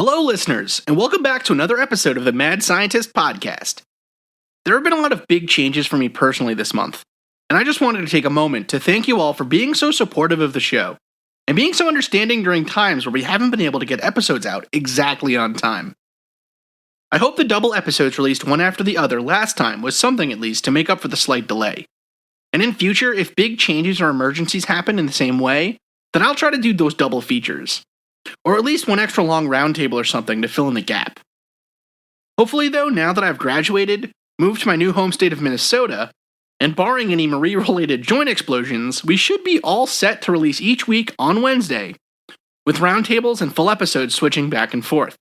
Hello, listeners, and welcome back to another episode of the Mad Scientist Podcast. There have been a lot of big changes for me personally this month, and I just wanted to take a moment to thank you all for being so supportive of the show, and being so understanding during times where we haven't been able to get episodes out exactly on time. I hope the double episodes released one after the other last time was something at least to make up for the slight delay. And in future, if big changes or emergencies happen in the same way, then I'll try to do those double features. Or at least one extra long roundtable or something to fill in the gap. Hopefully, though, now that I've graduated, moved to my new home state of Minnesota, and barring any Marie-related joint explosions, we should be all set to release each week on Wednesday, with roundtables and full episodes switching back and forth.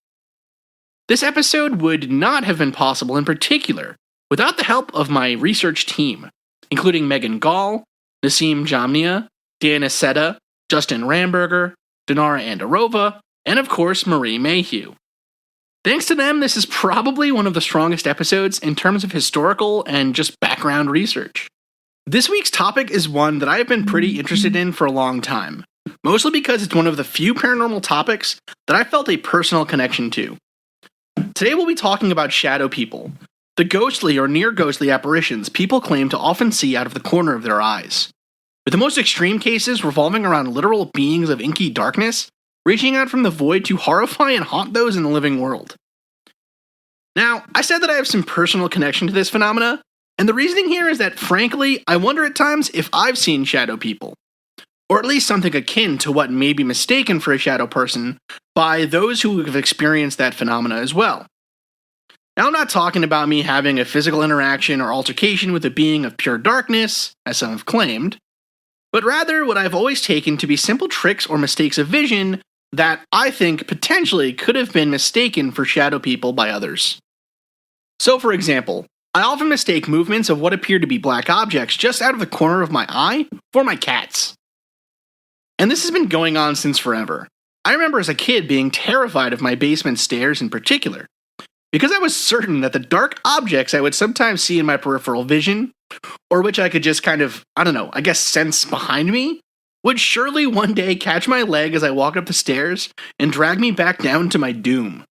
This episode would not have been possible in particular without the help of my research team, including Megan Gall, Nassim Jamnia, Dan Aceta, Justin Ramberger, Dinara Andarova, and of course Marie Mayhew. Thanks to them, this is probably one of the strongest episodes in terms of historical and just background research. This week's topic is one that I have been pretty interested in for a long time, mostly because it's one of the few paranormal topics that I felt a personal connection to. Today we'll be talking about shadow people, the ghostly or near-ghostly apparitions people claim to often see out of the corner of their eyes, with the most extreme cases revolving around literal beings of inky darkness, reaching out from the void to horrify and haunt those in the living world. Now, I said that I have some personal connection to this phenomena, and the reasoning here is that, frankly, I wonder at times if I've seen shadow people, or at least something akin to what may be mistaken for a shadow person by those who have experienced that phenomena as well. Now, I'm not talking about me having a physical interaction or altercation with a being of pure darkness, as some have claimed, but rather what I've always taken to be simple tricks or mistakes of vision that I think potentially could have been mistaken for shadow people by others. So, for example, I often mistake movements of what appear to be black objects just out of the corner of my eye for my cats. And this has been going on since forever. I remember as a kid being terrified of my basement stairs in particular, because I was certain that the dark objects I would sometimes see in my peripheral vision, or which I could just kind of, sense behind me, would surely one day catch my leg as I walk up the stairs and drag me back down to my doom.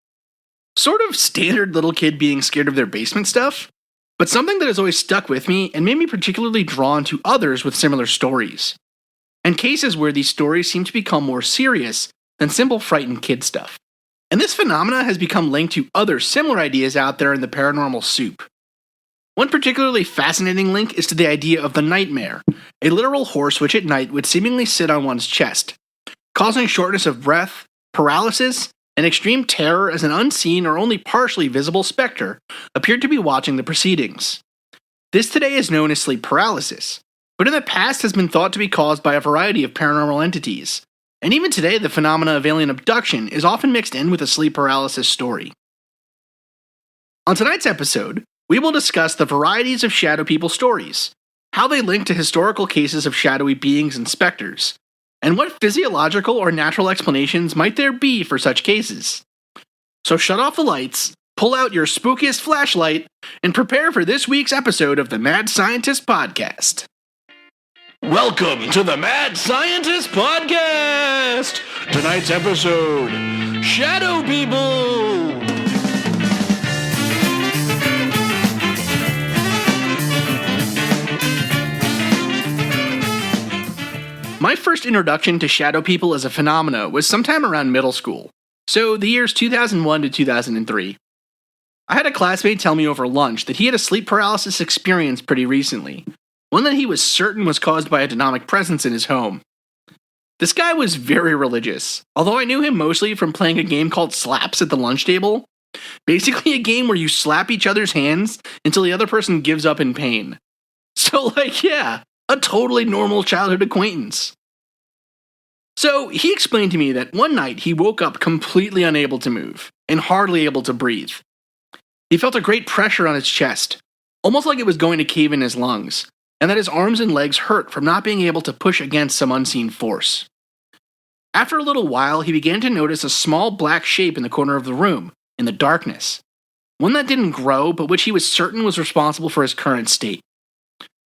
Sort of standard little kid being scared of their basement stuff, but something that has always stuck with me and made me particularly drawn to others with similar stories, and cases where these stories seem to become more serious than simple frightened kid stuff. And this phenomena has become linked to other similar ideas out there in the paranormal soup. One particularly fascinating link is to the idea of the nightmare, a literal horse which at night would seemingly sit on one's chest, causing shortness of breath, paralysis, and extreme terror as an unseen or only partially visible specter appeared to be watching the proceedings. This today is known as sleep paralysis, but in the past has been thought to be caused by a variety of paranormal entities, and even today the phenomena of alien abduction is often mixed in with a sleep paralysis story. On tonight's episode, we will discuss the varieties of shadow people stories, how they link to historical cases of shadowy beings and specters, and what physiological or natural explanations might there be for such cases. So shut off the lights, pull out your spookiest flashlight, and prepare for this week's episode of the Mad Scientist Podcast. Welcome to the Mad Scientist Podcast! Tonight's episode, Shadow People! My first introduction to shadow people as a phenomena was sometime around middle school, so the years 2001 to 2003. I had a classmate tell me over lunch that he had a sleep paralysis experience pretty recently, one that he was certain was caused by a demonic presence in his home. This guy was very religious, although I knew him mostly from playing a game called Slaps at the lunch table, basically a game where you slap each other's hands until the other person gives up in pain. So a totally normal childhood acquaintance. So he explained to me that one night he woke up completely unable to move, and hardly able to breathe. He felt a great pressure on his chest, almost like it was going to cave in his lungs, and that his arms and legs hurt from not being able to push against some unseen force. After a little while, he began to notice a small black shape in the corner of the room, in the darkness, one that didn't grow, but which he was certain was responsible for his current state.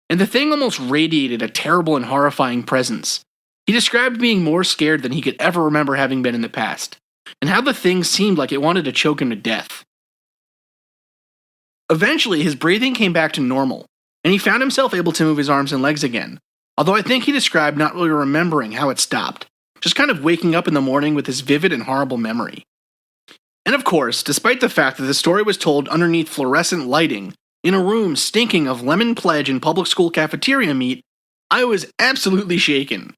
And the thing almost radiated a terrible and horrifying presence. He described being more scared than he could ever remember having been in the past, and how the thing seemed like it wanted to choke him to death. Eventually, his breathing came back to normal, and he found himself able to move his arms and legs again, although I think he described not really remembering how it stopped, just kind of waking up in the morning with this vivid and horrible memory. And of course, despite the fact that the story was told underneath fluorescent lighting, in a room stinking of lemon pledge and public school cafeteria meat, I was absolutely shaken.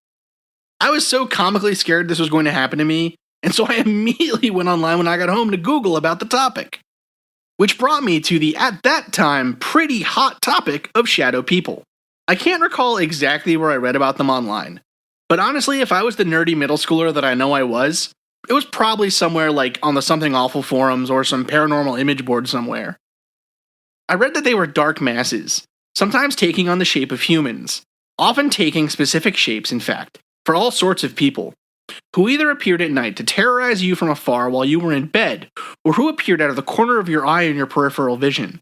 I was so comically scared this was going to happen to me, and so I immediately went online when I got home to Google about the topic. Which brought me to the, at that time, pretty hot topic of shadow people. I can't recall exactly where I read about them online, but honestly, if I was the nerdy middle schooler that I know I was, it was probably somewhere like on the Something Awful forums or some paranormal image board somewhere. I read that they were dark masses, sometimes taking on the shape of humans, often taking specific shapes, in fact, for all sorts of people, who either appeared at night to terrorize you from afar while you were in bed, or who appeared out of the corner of your eye in your peripheral vision.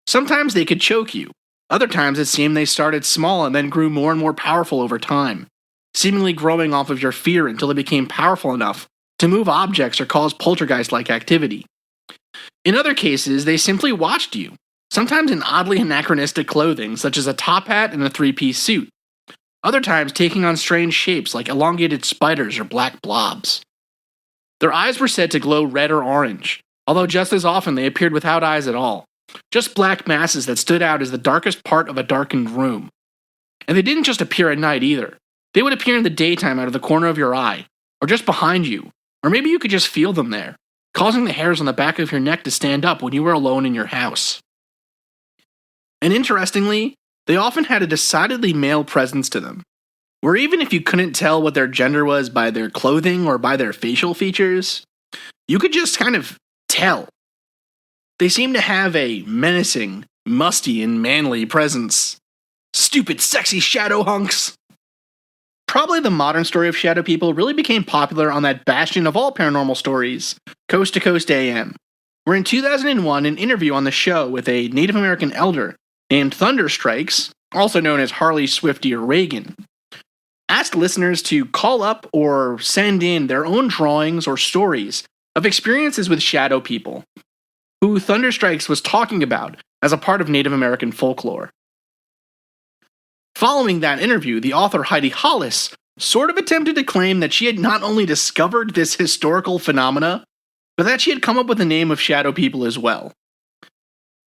Sometimes they could choke you, other times it seemed they started small and then grew more and more powerful over time, seemingly growing off of your fear until they became powerful enough to move objects or cause poltergeist-like activity. In other cases, they simply watched you, sometimes in oddly anachronistic clothing, such as a top hat and a three-piece suit, other times taking on strange shapes like elongated spiders or black blobs. Their eyes were said to glow red or orange, although just as often they appeared without eyes at all, just black masses that stood out as the darkest part of a darkened room. And they didn't just appear at night either. They would appear in the daytime out of the corner of your eye, or just behind you, or maybe you could just feel them there, causing the hairs on the back of your neck to stand up when you were alone in your house. And interestingly, they often had a decidedly male presence to them, where even if you couldn't tell what their gender was by their clothing or by their facial features, you could just kind of tell. They seemed to have a menacing, musty, and manly presence. Stupid, sexy shadow hunks! Probably the modern story of shadow people really became popular on that bastion of all paranormal stories, Coast to Coast AM, where in 2001 an interview on the show with a Native American elder named Thunderstrikes, also known as Harley Swifty or Reagan, asked listeners to call up or send in their own drawings or stories of experiences with shadow people, who Thunderstrikes was talking about as a part of Native American folklore. Following that interview, the author Heidi Hollis sort of attempted to claim that she had not only discovered this historical phenomena, but that she had come up with the name of shadow people as well.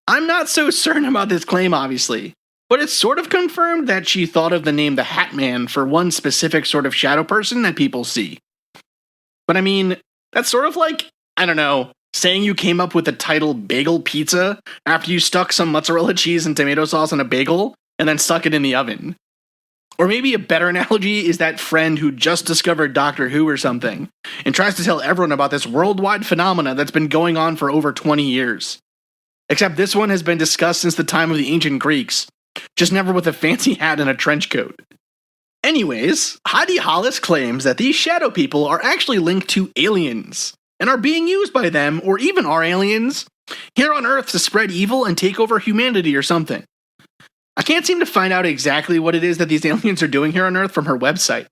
I'm not so certain about this claim, obviously, but it's sort of confirmed that she thought of the name the Hat Man for one specific sort of shadow person that people see. But I mean, that's sort of like, I don't know, saying you came up with the title Bagel Pizza after you stuck some mozzarella cheese and tomato sauce on a bagel and then stuck it in the oven. Or maybe a better analogy is that friend who just discovered Doctor Who or something, and tries to tell everyone about this worldwide phenomena that's been going on for over 20 years. Except this one has been discussed since the time of the ancient Greeks, just never with a fancy hat and a trench coat. Anyways, Heidi Hollis claims that these shadow people are actually linked to aliens, and are being used by them, or even are aliens, here on Earth to spread evil and take over humanity or something. I can't seem to find out exactly what it is that these aliens are doing here on Earth from her website.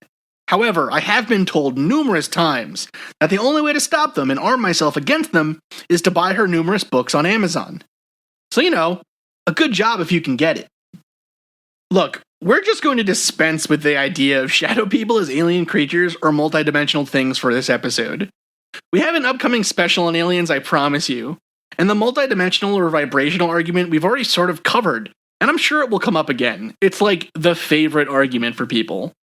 However, I have been told numerous times that the only way to stop them and arm myself against them is to buy her numerous books on Amazon. So, you know, a good job if you can get it. Look, we're just going to dispense with the idea of shadow people as alien creatures or multidimensional things for this episode. We have an upcoming special on aliens, I promise you, and the multidimensional or vibrational argument we've already sort of covered, and I'm sure it will come up again. It's like the favorite argument for people.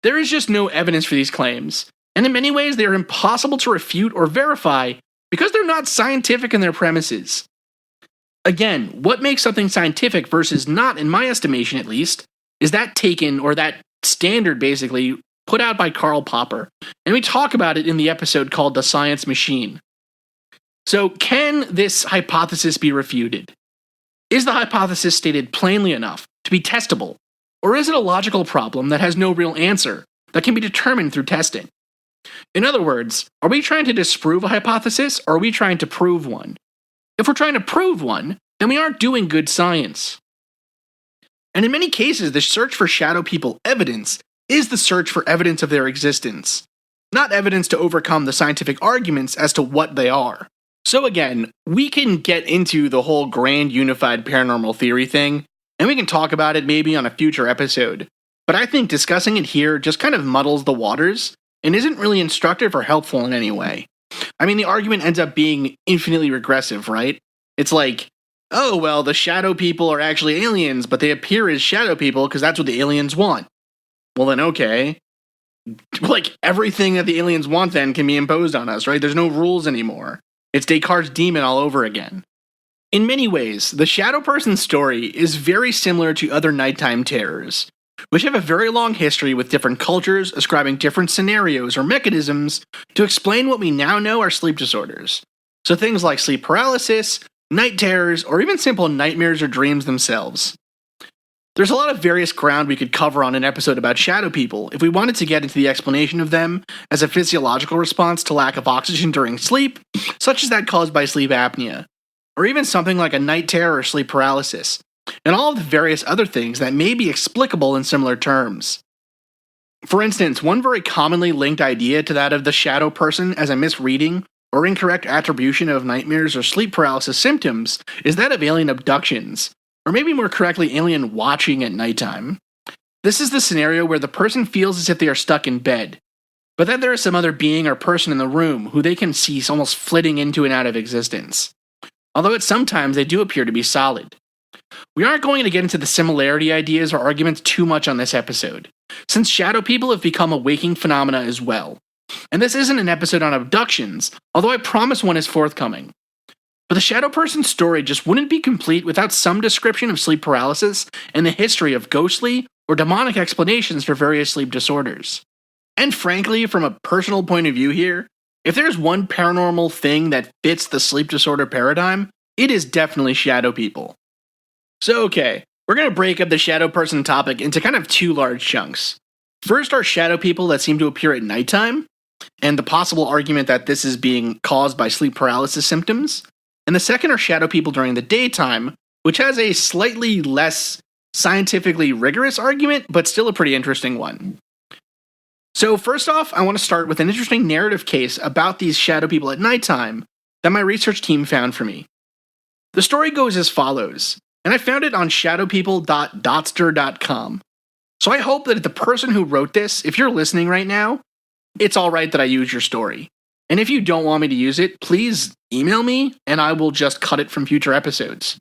There is just no evidence for these claims, and in many ways they are impossible to refute or verify because they're not scientific in their premises. Again, what makes something scientific versus not, in my estimation at least, is that taken, or that standard basically, put out by Karl Popper, and we talk about it in the episode called The Science Machine. So, can this hypothesis be refuted? Is the hypothesis stated plainly enough to be testable, or is it a logical problem that has no real answer that can be determined through testing? In other words, are we trying to disprove a hypothesis, or are we trying to prove one? If we're trying to prove one, then we aren't doing good science. And in many cases, the search for shadow people evidence is the search for evidence of their existence. not evidence to overcome the scientific arguments as to what they are. So again, we can get into the whole grand unified paranormal theory thing, and we can talk about it maybe on a future episode. But I think discussing it here just kind of muddles the waters and isn't really instructive or helpful in any way. I mean, the argument ends up being infinitely regressive, right? It's like, oh, well, the shadow people are actually aliens, but they appear as shadow people because that's what the aliens want. Well, then, okay. Like, everything that the aliens want then can be imposed on us, right? There's no rules anymore. It's Descartes' demon all over again. In many ways, the shadow person story is very similar to other nighttime terrors, which have a very long history with different cultures ascribing different scenarios or mechanisms to explain what we now know are sleep disorders. So things like sleep paralysis, night terrors, or even simple nightmares or dreams themselves. There's a lot of various ground we could cover on an episode about shadow people if we wanted to get into the explanation of them as a physiological response to lack of oxygen during sleep, such as that caused by sleep apnea, or even something like a night terror or sleep paralysis, and all of the various other things that may be explicable in similar terms. For instance, one very commonly linked idea to that of the shadow person as a misreading or incorrect attribution of nightmares or sleep paralysis symptoms is that of alien abductions, or maybe more correctly, alien watching at nighttime. This is the scenario where the person feels as if they are stuck in bed, but then there is some other being or person in the room who they can see almost flitting into and out of existence, although at some times they do appear to be solid. We aren't going to get into the similarity ideas or arguments too much on this episode, since shadow people have become a waking phenomena as well. And this isn't an episode on abductions, although I promise one is forthcoming. But the shadow person story just wouldn't be complete without some description of sleep paralysis and the history of ghostly or demonic explanations for various sleep disorders. And frankly, from a personal point of view here, if there's one paranormal thing that fits the sleep disorder paradigm, it is definitely shadow people. So okay, we're going to break up the shadow person topic into kind of two large chunks. First are shadow people that seem to appear at nighttime, and the possible argument that this is being caused by sleep paralysis symptoms. And the second are shadow people during the daytime, which has a slightly less scientifically rigorous argument, but still a pretty interesting one. So first off, I want to start with an interesting narrative case about these shadow people at nighttime that my research team found for me. The story goes as follows, and I found it on shadowpeople.dotster.com. So I hope that the person who wrote this, if you're listening right now, it's alright that I use your story. And if you don't want me to use it, please email me and I will just cut it from future episodes.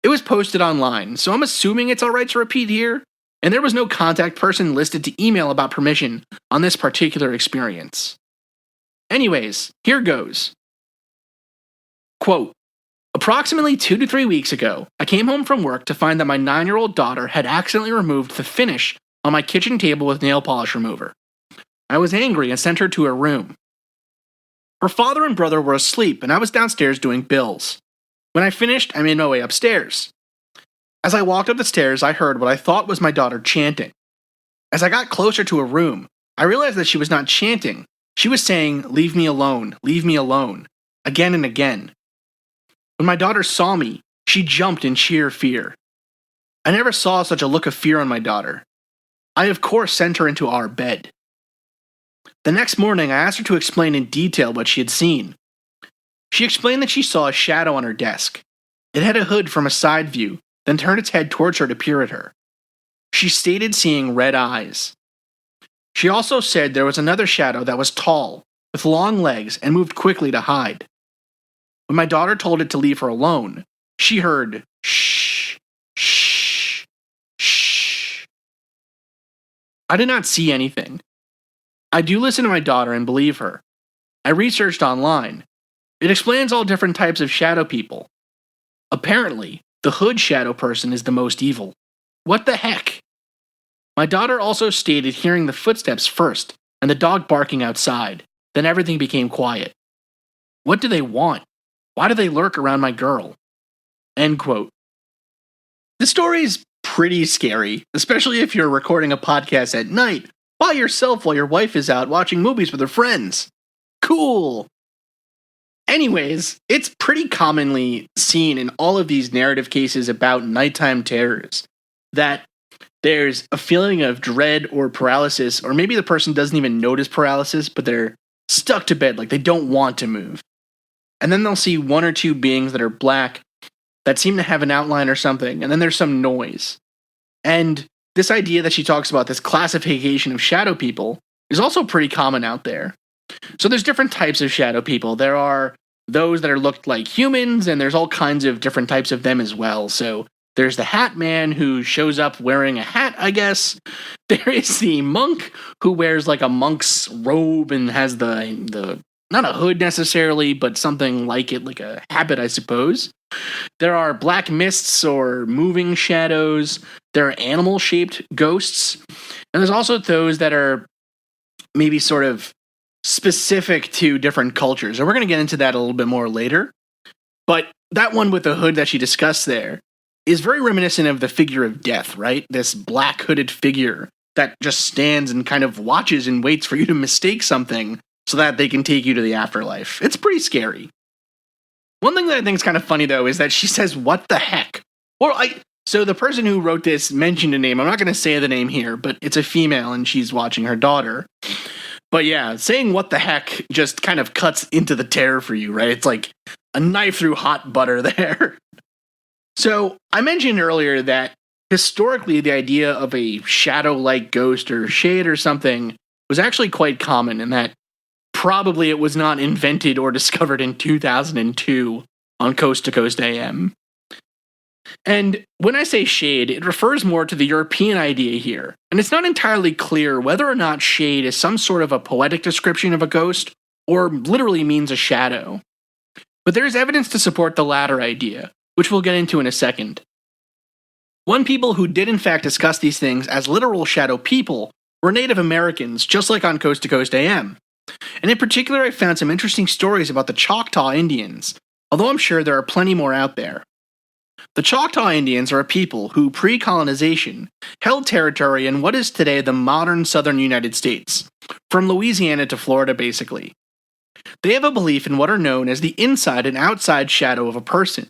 It was posted online, so I'm assuming it's alright to repeat here, and there was no contact person listed to email about permission on this particular experience. Anyways, here goes. Quote, approximately 2 to 3 weeks ago, I came home from work to find that my 9-year-old daughter had accidentally removed the finish on my kitchen table with nail polish remover. I was angry and sent her to her room. Her father and brother were asleep, and I was downstairs doing bills. When I finished, I made my way upstairs. As I walked up the stairs, I heard what I thought was my daughter chanting. As I got closer to her room, I realized that she was not chanting. She was saying, leave me alone, again and again. When my daughter saw me, she jumped in sheer fear. I never saw such a look of fear on my daughter. I, of course, sent her into our bed. The next morning, I asked her to explain in detail what she had seen. She explained that she saw a shadow on her desk. It had a hood from a side view, then turned its head towards her to peer at her. She stated seeing red eyes. She also said there was another shadow that was tall, with long legs, and moved quickly to hide. When my daughter told it to leave her alone, she heard shh, shh, shh. I did not see anything. I do listen to my daughter and believe her. I researched online. It explains all different types of shadow people. Apparently, the hood shadow person is the most evil. What the heck? My daughter also stated hearing the footsteps first and the dog barking outside. Then everything became quiet. What do they want? Why do they lurk around my girl? End quote. The story's pretty scary, especially if you're recording a podcast at night by yourself while your wife is out watching movies with her friends. Cool. Anyways, it's pretty commonly seen in all of these narrative cases about nighttime terrors that There's a feeling of dread or paralysis, or maybe the person doesn't even notice paralysis, but they're stuck to bed, like they don't want to move. And then they'll see one or two beings that are black that seem to have an outline or something, and then there's some noise. And this idea that she talks about, this classification of shadow people, is also pretty common out there. So there's different types of shadow people. There are those that are looked like humans, and there's all kinds of different types of them as well. So there's the hat man who shows up wearing a hat, I guess. There is the monk who wears like a monk's robe and has the not a hood necessarily, but something like it, like a habit, I suppose. There are black mists or moving shadows. There are animal-shaped ghosts. And there's also those that are maybe sort of specific to different cultures. And we're going to get into that a little bit more later. But that one with the hood that she discussed there is very reminiscent of the figure of death, right? This black hooded figure that just stands and kind of watches and waits for you to mistake something so that they can take you to the afterlife. It's pretty scary. One thing that I think is kind of funny, though, is that she says, "What the heck?" So the person who wrote this mentioned a name. I'm not going to say the name here, but it's a female and she's watching her daughter. But yeah, saying "what the heck" just kind of cuts into the terror for you, right? It's like a knife through hot butter there. So I mentioned earlier that historically the idea of a shadow-like ghost or shade or something was actually quite common, and that probably it was not invented or discovered in 2002 on Coast to Coast AM. And when I say shade, it refers more to the European idea here, and it's not entirely clear whether or not shade is some sort of a poetic description of a ghost or literally means a shadow. But there is evidence to support the latter idea, which we'll get into in a second. One people who did in fact discuss these things as literal shadow people were Native Americans, just like on Coast to Coast AM. And in particular, I found some interesting stories about the Choctaw Indians, although I'm sure there are plenty more out there. The Choctaw Indians are a people who, pre-colonization, held territory in what is today the modern southern United States, from Louisiana to Florida basically. They have a belief in what are known as the inside and outside shadow of a person,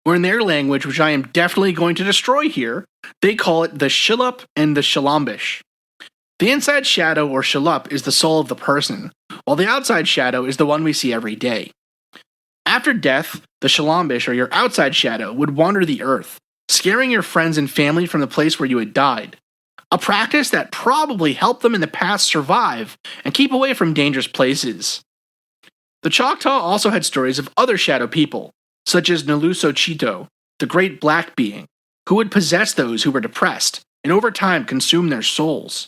or in their language, which I am definitely going to destroy here, they call it the Shillup and the Shillambish. The inside shadow, or Shillup, is the soul of the person, while the outside shadow is the one we see every day. After death, the Shillambish, or your outside shadow, would wander the earth, scaring your friends and family from the place where you had died, a practice that probably helped them in the past survive and keep away from dangerous places. The Choctaw also had stories of other shadow people, such as Nalusochito, the great black being, who would possess those who were depressed and over time consume their souls.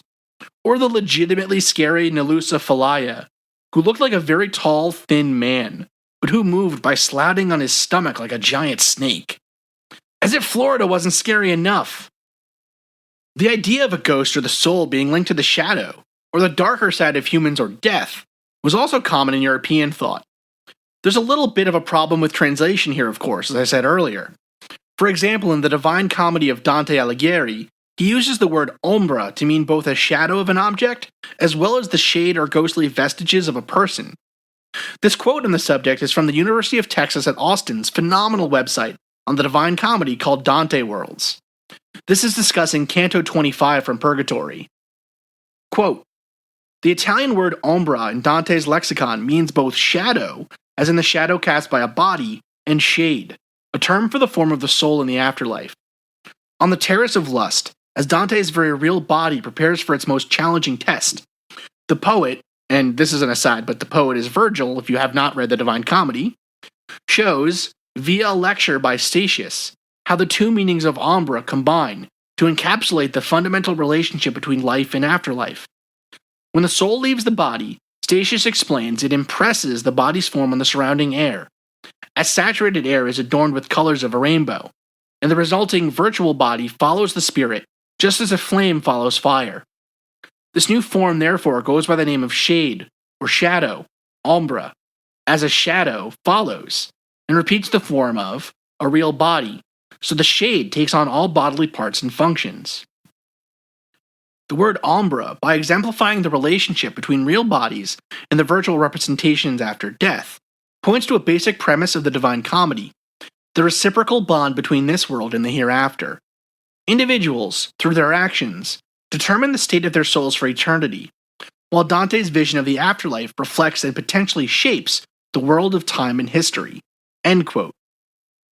Or the legitimately scary Nalusa Falaya, who looked like a very tall, thin man, but who moved by slouching on his stomach like a giant snake. As if Florida wasn't scary enough. The idea of a ghost or the soul being linked to the shadow, or the darker side of humans or death, was also common in European thought. There's a little bit of a problem with translation here, of course, as I said earlier. For example, in the Divine Comedy of Dante Alighieri, he uses the word ombra to mean both a shadow of an object, as well as the shade or ghostly vestiges of a person. This quote on the subject is from the University of Texas at Austin's phenomenal website on the Divine Comedy called Dante Worlds. This is discussing Canto 25 from Purgatory. Quote, "The Italian word ombra in Dante's lexicon means both shadow, as in the shadow cast by a body, and shade, a term for the form of the soul in the afterlife. On the terrace of lust, as Dante's very real body prepares for its most challenging test, the poet, and this is an aside, but the poet is Virgil if you have not read the Divine Comedy, shows, via a lecture by Statius, how the two meanings of ombra combine to encapsulate the fundamental relationship between life and afterlife. When the soul leaves the body, Statius explains it impresses the body's form on the surrounding air, as saturated air is adorned with colors of a rainbow, and the resulting virtual body follows the spirit just as a flame follows fire. This new form, therefore, goes by the name of shade, or shadow, ombra, as a shadow follows, and repeats the form of a real body, so the shade takes on all bodily parts and functions. The word ombra, by exemplifying the relationship between real bodies and the virtual representations after death, points to a basic premise of the Divine Comedy, the reciprocal bond between this world and the hereafter. Individuals, through their actions, determine the state of their souls for eternity, while Dante's vision of the afterlife reflects and potentially shapes the world of time and history. End quote.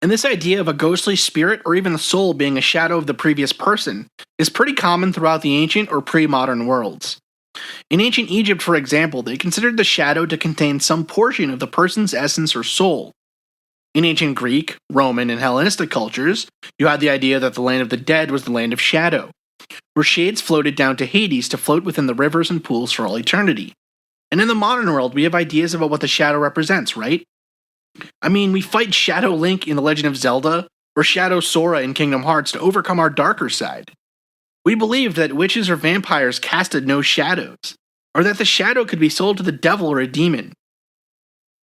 And this idea of a ghostly spirit or even the soul being a shadow of the previous person is pretty common throughout the ancient or pre-modern worlds. In ancient Egypt, for example, they considered the shadow to contain some portion of the person's essence or soul. In ancient Greek, Roman, and Hellenistic cultures, you had the idea that the land of the dead was the land of shadow, where shades floated down to Hades to float within the rivers and pools for all eternity. And in the modern world, we have ideas about what the shadow represents, right? I mean, we fight Shadow Link in The Legend of Zelda, or Shadow Sora in Kingdom Hearts to overcome our darker side. We believed that witches or vampires casted no shadows, or that the shadow could be sold to the devil or a demon.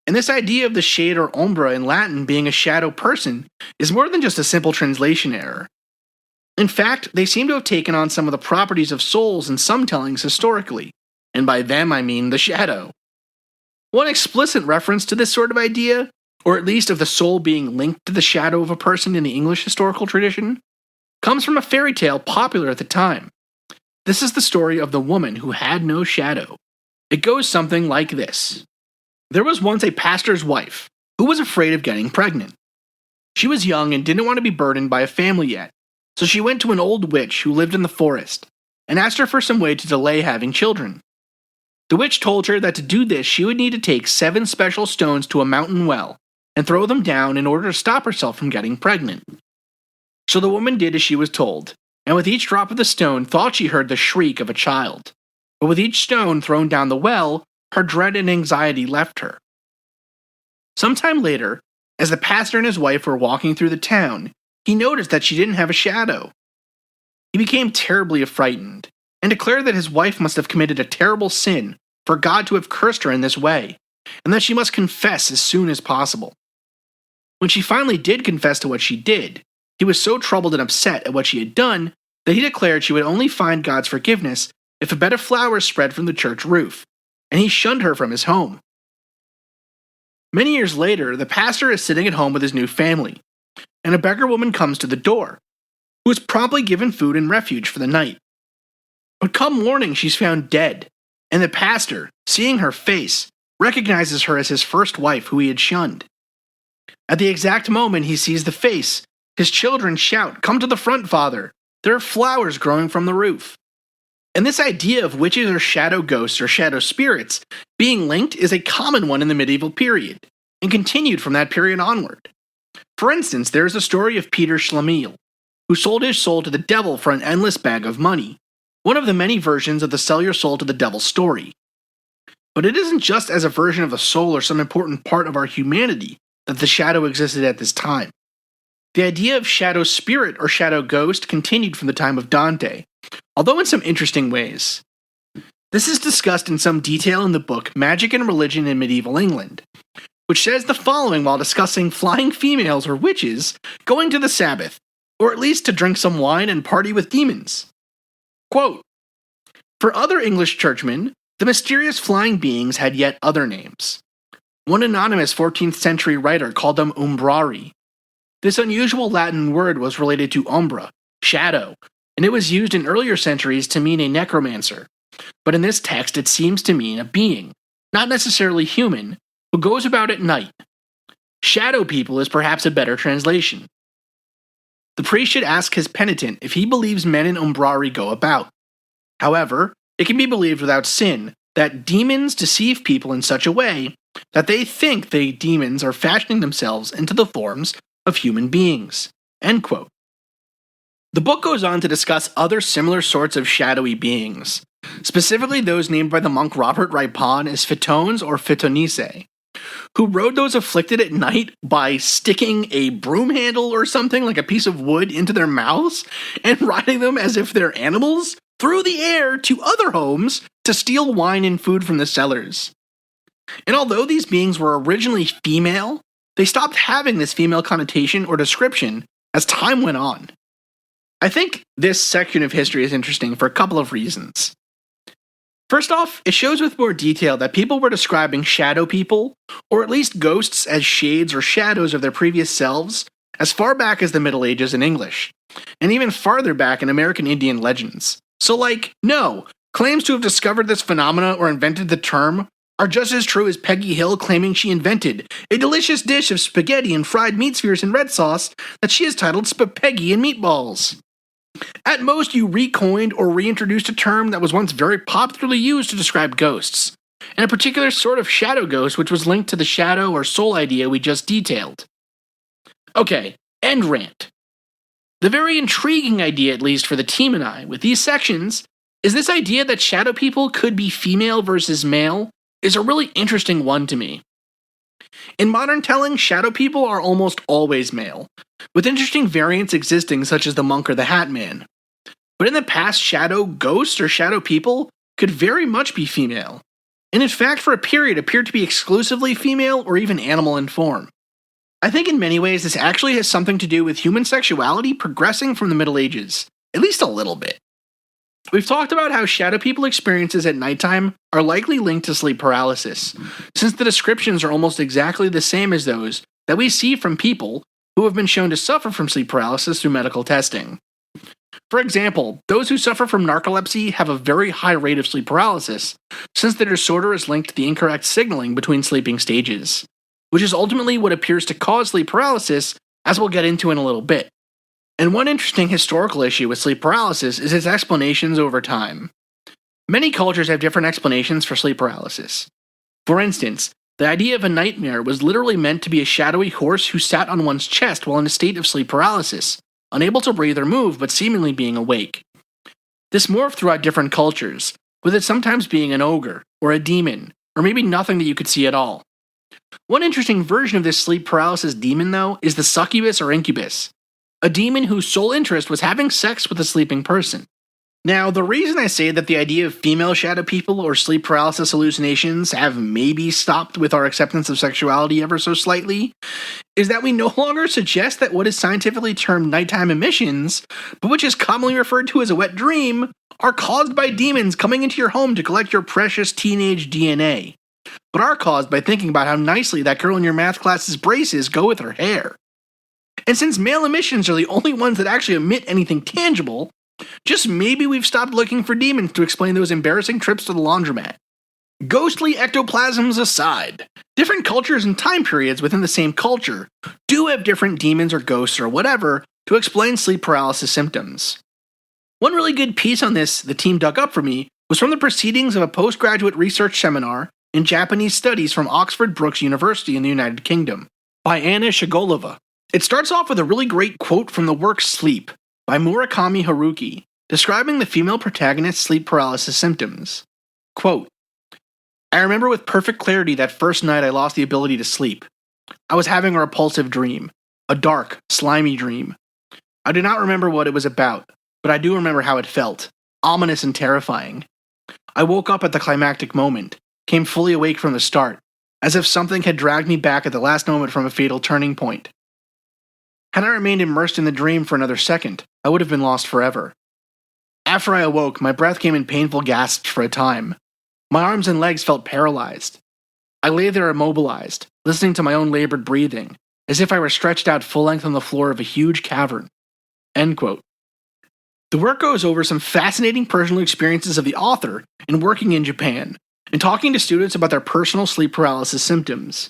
And this idea of the shade or ombra in Latin being a shadow person is more than just a simple translation error. In fact, they seem to have taken on some of the properties of souls in some tellings historically, and by them I mean the shadow. One explicit reference to this sort of idea, or at least of the soul being linked to the shadow of a person in the English historical tradition, comes from a fairy tale popular at the time. This is the story of the woman who had no shadow. It goes something like this. There was once a pastor's wife who was afraid of getting pregnant. She was young and didn't want to be burdened by a family yet, so she went to an old witch who lived in the forest and asked her for some way to delay having children. The witch told her that to do this she would need to take 7 special stones to a mountain well and throw them down in order to stop herself from getting pregnant. So the woman did as she was told, and with each drop of the stone thought she heard the shriek of a child. But with each stone thrown down the well, her dread and anxiety left her. Sometime later, as the pastor and his wife were walking through the town, he noticed that she didn't have a shadow. He became terribly frightened, and declared that his wife must have committed a terrible sin for God to have cursed her in this way, and that she must confess as soon as possible. When she finally did confess to what she did, he was so troubled and upset at what she had done that he declared she would only find God's forgiveness if a bed of flowers spread from the church roof, and he shunned her from his home. Many years later, the pastor is sitting at home with his new family, and a beggar woman comes to the door, who is promptly given food and refuge for the night. But come morning, she's found dead, and the pastor, seeing her face, recognizes her as his first wife who he had shunned. At the exact moment he sees the face, his children shout, "Come to the front, father! There are flowers growing from the roof." And this idea of witches or shadow ghosts or shadow spirits being linked is a common one in the medieval period, and continued from that period onward. For instance, there is a story of Peter Schlemiel, who sold his soul to the devil for an endless bag of money, one of the many versions of the sell your soul to the devil story. But it isn't just as a version of the soul or some important part of our humanity that the shadow existed at this time. The idea of shadow spirit or shadow ghost continued from the time of Dante, although in some interesting ways. This is discussed in some detail in the book Magic and Religion in Medieval England, which says the following while discussing flying females or witches going to the Sabbath, or at least to drink some wine and party with demons. Quote, "For other English churchmen, the mysterious flying beings had yet other names. One anonymous 14th century writer called them umbrari. This unusual Latin word was related to umbra, shadow, and it was used in earlier centuries to mean a necromancer. But in this text it seems to mean a being, not necessarily human, who goes about at night. Shadow people is perhaps a better translation. The priest should ask his penitent if he believes men in umbrari go about. However, it can be believed without sin that demons deceive people in such a way that they think the demons are fashioning themselves into the forms of human beings." End quote. The book goes on to discuss other similar sorts of shadowy beings, specifically those named by the monk Robert Ripon as Phitones or Phytonisse, who rode those afflicted at night by sticking a broom handle or something like a piece of wood into their mouths and riding them as if they're animals through the air to other homes to steal wine and food from the cellars. And although these beings were originally female, they stopped having this female connotation or description as time went on. I think this section of history is interesting for a couple of reasons. First off, it shows with more detail that people were describing shadow people, or at least ghosts as shades or shadows of their previous selves, as far back as the Middle Ages in English, and even farther back in American Indian legends. So, no, claims to have discovered this phenomena or invented the term are just as true as Peggy Hill claiming she invented a delicious dish of spaghetti and fried meat spheres in red sauce that she has titled Spapeggy and Meatballs. At most, you recoined or reintroduced a term that was once very popularly used to describe ghosts, and a particular sort of shadow ghost which was linked to the shadow or soul idea we just detailed. Okay, end rant. The very intriguing idea, at least for the team and I, with these sections, is this idea that shadow people could be female versus male is a really interesting one to me. In modern telling, shadow people are almost always male, with interesting variants existing such as the monk or the hat man. But in the past, shadow ghosts or shadow people could very much be female, and in fact for a period appeared to be exclusively female or even animal in form. I think in many ways this actually has something to do with human sexuality progressing from the Middle Ages, at least a little bit. We've talked about how shadow people experiences at nighttime are likely linked to sleep paralysis, since the descriptions are almost exactly the same as those that we see from people who have been shown to suffer from sleep paralysis through medical testing. For example, those who suffer from narcolepsy have a very high rate of sleep paralysis, since the disorder is linked to the incorrect signaling between sleeping stages, which is ultimately what appears to cause sleep paralysis, as we'll get into in a little bit. And one interesting historical issue with sleep paralysis is its explanations over time. Many cultures have different explanations for sleep paralysis. For instance, the idea of a nightmare was literally meant to be a shadowy horse who sat on one's chest while in a state of sleep paralysis, unable to breathe or move but seemingly being awake. This morphed throughout different cultures, with it sometimes being an ogre, or a demon, or maybe nothing that you could see at all. One interesting version of this sleep paralysis demon, though, is the succubus or incubus, a demon whose sole interest was having sex with a sleeping person. Now, the reason I say that the idea of female shadow people or sleep paralysis hallucinations have maybe stopped with our acceptance of sexuality ever so slightly is that we no longer suggest that what is scientifically termed nighttime emissions, but which is commonly referred to as a wet dream, are caused by demons coming into your home to collect your precious teenage DNA, but are caused by thinking about how nicely that girl in your math class's braces go with her hair. And since male emissions are the only ones that actually emit anything tangible, just maybe we've stopped looking for demons to explain those embarrassing trips to the laundromat. Ghostly ectoplasms aside, different cultures and time periods within the same culture do have different demons or ghosts or whatever to explain sleep paralysis symptoms. One really good piece on this the team dug up for me was from the proceedings of a postgraduate research seminar in Japanese studies from Oxford Brookes University in the United Kingdom, by Anna Shigolova. It starts off with a really great quote from the work Sleep, by Murakami Haruki, describing the female protagonist's sleep paralysis symptoms. Quote, I remember with perfect clarity that first night I lost the ability to sleep. I was having a repulsive dream, a dark, slimy dream. I do not remember what it was about, but I do remember how it felt, ominous and terrifying. I woke up at the climactic moment, came fully awake from the start, as if something had dragged me back at the last moment from a fatal turning point. Had I remained immersed in the dream for another second, I would have been lost forever. After I awoke, my breath came in painful gasps for a time. My arms and legs felt paralyzed. I lay there immobilized, listening to my own labored breathing, as if I were stretched out full length on the floor of a huge cavern. End quote. The work goes over some fascinating personal experiences of the author in working in Japan, and talking to students about their personal sleep paralysis symptoms.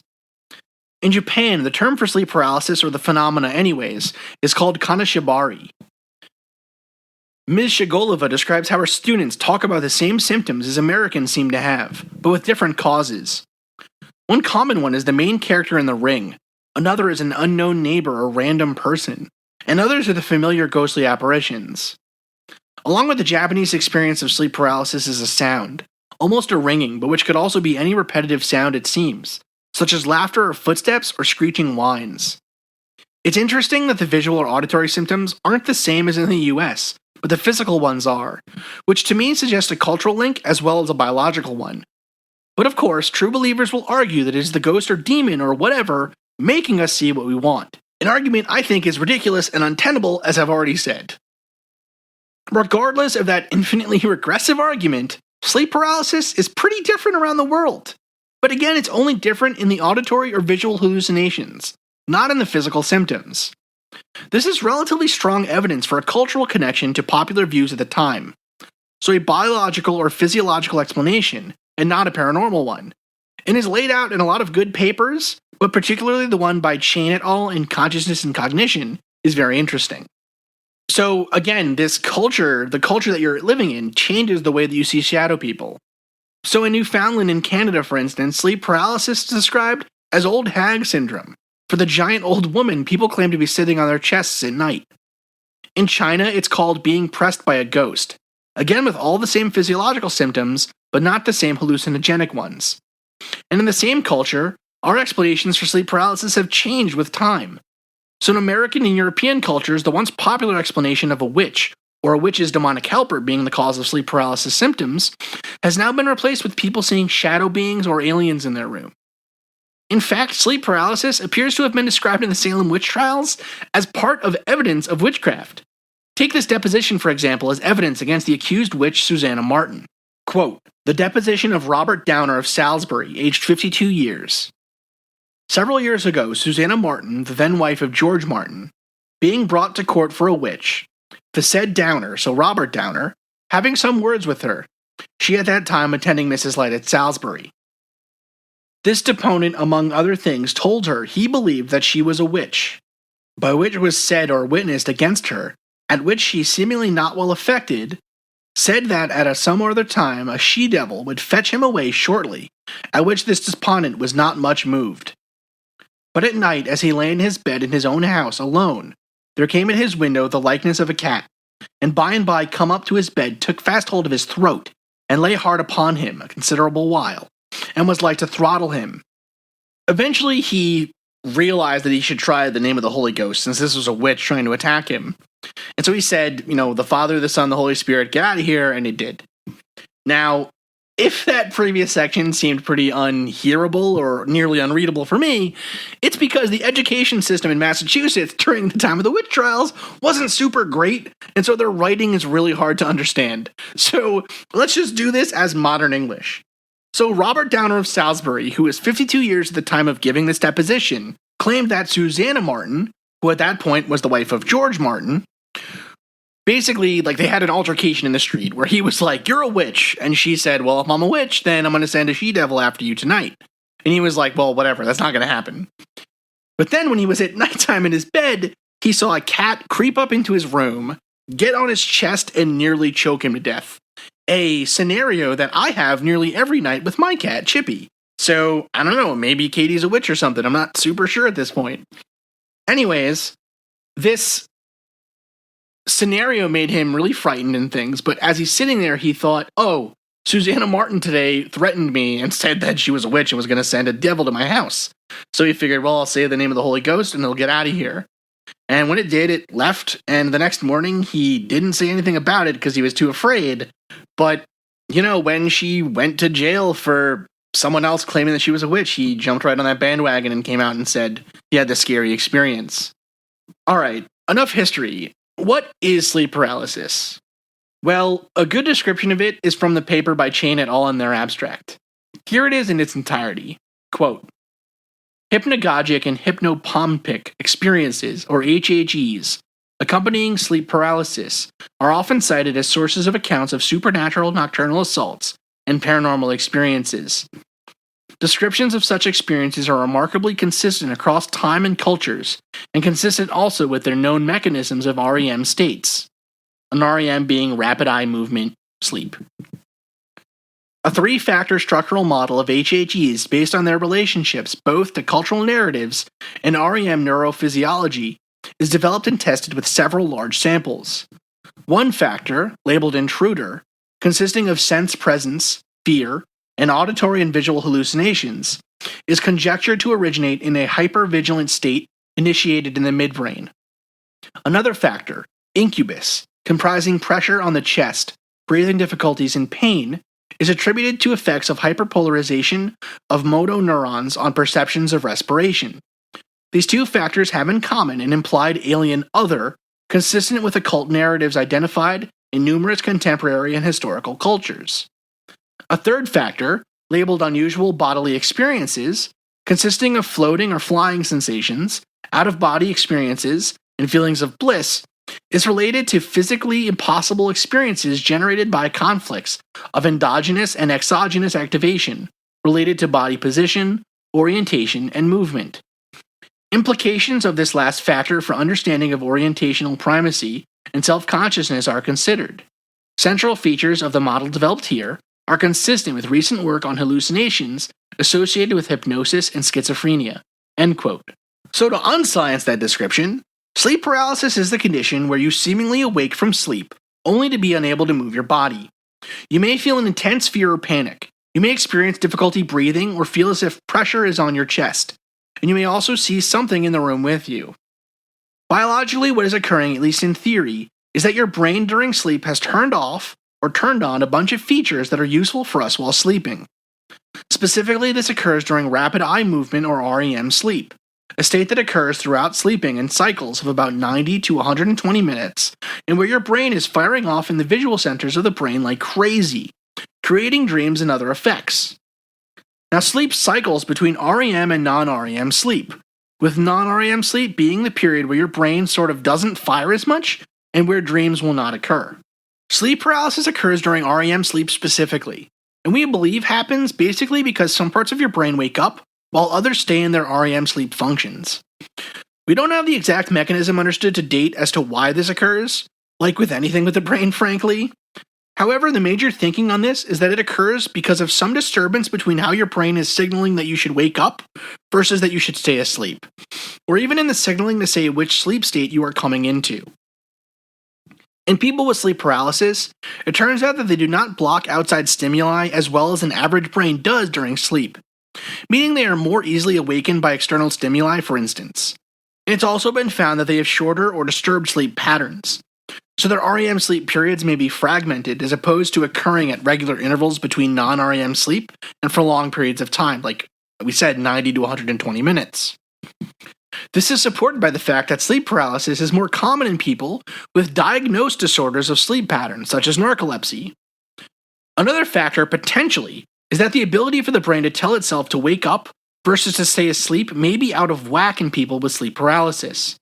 In Japan, the term for sleep paralysis, or the phenomena anyways, is called kanashibari. Ms. Shigolova describes how her students talk about the same symptoms as Americans seem to have, but with different causes. One common one is the main character in The Ring, another is an unknown neighbor or random person, and others are the familiar ghostly apparitions. Along with the Japanese experience of sleep paralysis is a sound, almost a ringing, but which could also be any repetitive sound it seems, such as laughter or footsteps or screeching whines. It's interesting that the visual or auditory symptoms aren't the same as in the US, but the physical ones are, which to me suggests a cultural link as well as a biological one. But of course, true believers will argue that it is the ghost or demon or whatever making us see what we want, an argument I think is ridiculous and untenable, as I've already said. Regardless of that infinitely regressive argument, sleep paralysis is pretty different around the world. But again, it's only different in the auditory or visual hallucinations, not in the physical symptoms. This is relatively strong evidence for a cultural connection to popular views at the time, so a biological or physiological explanation, and not a paranormal one, and is laid out in a lot of good papers, but particularly the one by Chain et al. In Consciousness and Cognition, is very interesting. So again, this culture, the culture that you're living in, changes the way that you see shadow people. So in Newfoundland in Canada, for instance, sleep paralysis is described as old hag syndrome. For the giant old woman people claim to be sitting on their chests at night. In China, it's called being pressed by a ghost. Again, with all the same physiological symptoms, but not the same hallucinogenic ones. And in the same culture, our explanations for sleep paralysis have changed with time. So in American and European cultures, the once popular explanation of a witch, or a witch's demonic helper being the cause of sleep paralysis symptoms, has now been replaced with people seeing shadow beings or aliens in their room. In fact, sleep paralysis appears to have been described in the Salem witch trials as part of evidence of witchcraft. Take this deposition, for example, as evidence against the accused witch Susanna Martin. Quote, the deposition of Robert Downer of Salisbury, aged 52 years. Several years ago, Susanna Martin, the then wife of George Martin, being brought to court for a witch, the said Downer, so Robert Downer, having some words with her, she at that time attending Mrs. Light at Salisbury. This deponent, among other things, told her he believed that she was a witch, by which was said or witnessed against her, at which she, seemingly not well affected, said that at some other time a she-devil would fetch him away shortly, at which this deponent was not much moved. But at night, as he lay in his bed in his own house, alone, there came at his window the likeness of a cat, and by come up to his bed, took fast hold of his throat, and lay hard upon him a considerable while, and was like to throttle him. Eventually he realized that he should try the name of the Holy Ghost, since this was a witch trying to attack him. And so he said, the Father, the Son, the Holy Spirit, get out of here, and it did. Now, if that previous section seemed pretty unhearable or nearly unreadable for me, it's because the education system in Massachusetts during the time of the witch trials wasn't super great, and so their writing is really hard to understand. So let's just do this as modern English. So Robert Downer of Salisbury, who was 52 years at the time of giving this deposition, claimed that Susanna Martin, who at that point was the wife of George Martin, basically, they had an altercation in the street where he was like, you're a witch. And she said, well, if I'm a witch, then I'm going to send a she-devil after you tonight. And he was like, well, whatever, that's not going to happen. But then when he was at nighttime in his bed, he saw a cat creep up into his room, get on his chest, and nearly choke him to death. A scenario that I have nearly every night with my cat, Chippy. So, I don't know, maybe Katie's a witch or something. I'm not super sure at this point. Anyways, this scenario made him really frightened and things, but as he's sitting there, he thought, oh, Susanna Martin today threatened me and said that she was a witch and was going to send a devil to my house. So he figured, well, I'll say the name of the Holy Ghost and it'll get out of here. And when it did, it left, and the next morning, he didn't say anything about it because he was too afraid. But, when she went to jail for someone else claiming that she was a witch, he jumped right on that bandwagon and came out and said he had this scary experience. All right, enough history. What is sleep paralysis? Well, a good description of it is from the paper by Chain et al. In their abstract. Here it is in its entirety. Quote, hypnagogic and hypnopompic experiences, or HHEs, accompanying sleep paralysis, are often cited as sources of accounts of supernatural nocturnal assaults and paranormal experiences. Descriptions of such experiences are remarkably consistent across time and cultures, and consistent also with their known mechanisms of REM states. An REM being rapid eye movement sleep. A three-factor structural model of HHEs based on their relationships both to cultural narratives and REM neurophysiology is developed and tested with several large samples. One factor, labeled intruder, consisting of sense presence, fear, and auditory and visual hallucinations, is conjectured to originate in a hypervigilant state initiated in the midbrain. Another factor, incubus, comprising pressure on the chest, breathing difficulties, and pain, is attributed to effects of hyperpolarization of motoneurons on perceptions of respiration. These two factors have in common an implied alien other, consistent with occult narratives identified in numerous contemporary and historical cultures. A third factor, labeled unusual bodily experiences, consisting of floating or flying sensations, out-of-body experiences, and feelings of bliss is related to physically impossible experiences generated by conflicts of endogenous and exogenous activation related to body position, orientation, and movement. Implications of this last factor for understanding of orientational primacy and self-consciousness are considered. Central features of the model developed here are consistent with recent work on hallucinations associated with hypnosis and schizophrenia." End quote. So to unscience that description, sleep paralysis is the condition where you seemingly awake from sleep, only to be unable to move your body. You may feel an intense fear or panic. You may experience difficulty breathing or feel as if pressure is on your chest. And you may also see something in the room with you. Biologically, what is occurring, at least in theory, is that your brain during sleep has turned off or turned on a bunch of features that are useful for us while sleeping. Specifically, this occurs during rapid eye movement or REM sleep, a state that occurs throughout sleeping in cycles of about 90 to 120 minutes, and where your brain is firing off in the visual centers of the brain like crazy, creating dreams and other effects. Now, sleep cycles between REM and non-REM sleep, with non-REM sleep being the period where your brain sort of doesn't fire as much and where dreams will not occur. Sleep paralysis occurs during REM sleep specifically, and we believe happens basically because some parts of your brain wake up while others stay in their REM sleep functions. We don't have the exact mechanism understood to date as to why this occurs, like with anything with the brain, frankly. However, the major thinking on this is that it occurs because of some disturbance between how your brain is signaling that you should wake up versus that you should stay asleep, or even in the signaling to say which sleep state you are coming into. In people with sleep paralysis, it turns out that they do not block outside stimuli as well as an average brain does during sleep, meaning they are more easily awakened by external stimuli, for instance. And it's also been found that they have shorter or disturbed sleep patterns, so their REM sleep periods may be fragmented as opposed to occurring at regular intervals between non-REM sleep and for long periods of time, like we said, 90 to 120 minutes. This is supported by the fact that sleep paralysis is more common in people with diagnosed disorders of sleep patterns, such as narcolepsy. Another factor, potentially, is that the ability for the brain to tell itself to wake up versus to stay asleep may be out of whack in people with sleep paralysis.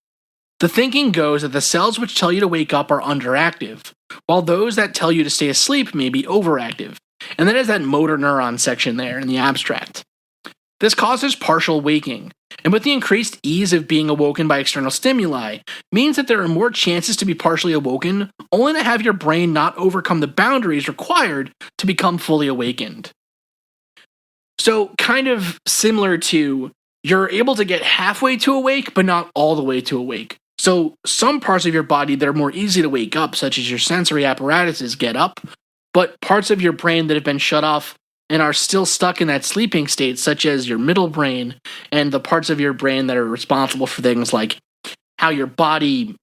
The thinking goes that the cells which tell you to wake up are underactive, while those that tell you to stay asleep may be overactive, and that is that motor neuron section there in the abstract. This causes partial waking, and with the increased ease of being awoken by external stimuli, means that there are more chances to be partially awoken, only to have your brain not overcome the boundaries required to become fully awakened. So, kind of similar to, you're able to get halfway to awake, but not all the way to awake. So, some parts of your body that are more easy to wake up, such as your sensory apparatuses, get up, but parts of your brain that have been shut off and are still stuck in that sleeping state, such as your middle brain and the parts of your brain that are responsible for things like how your body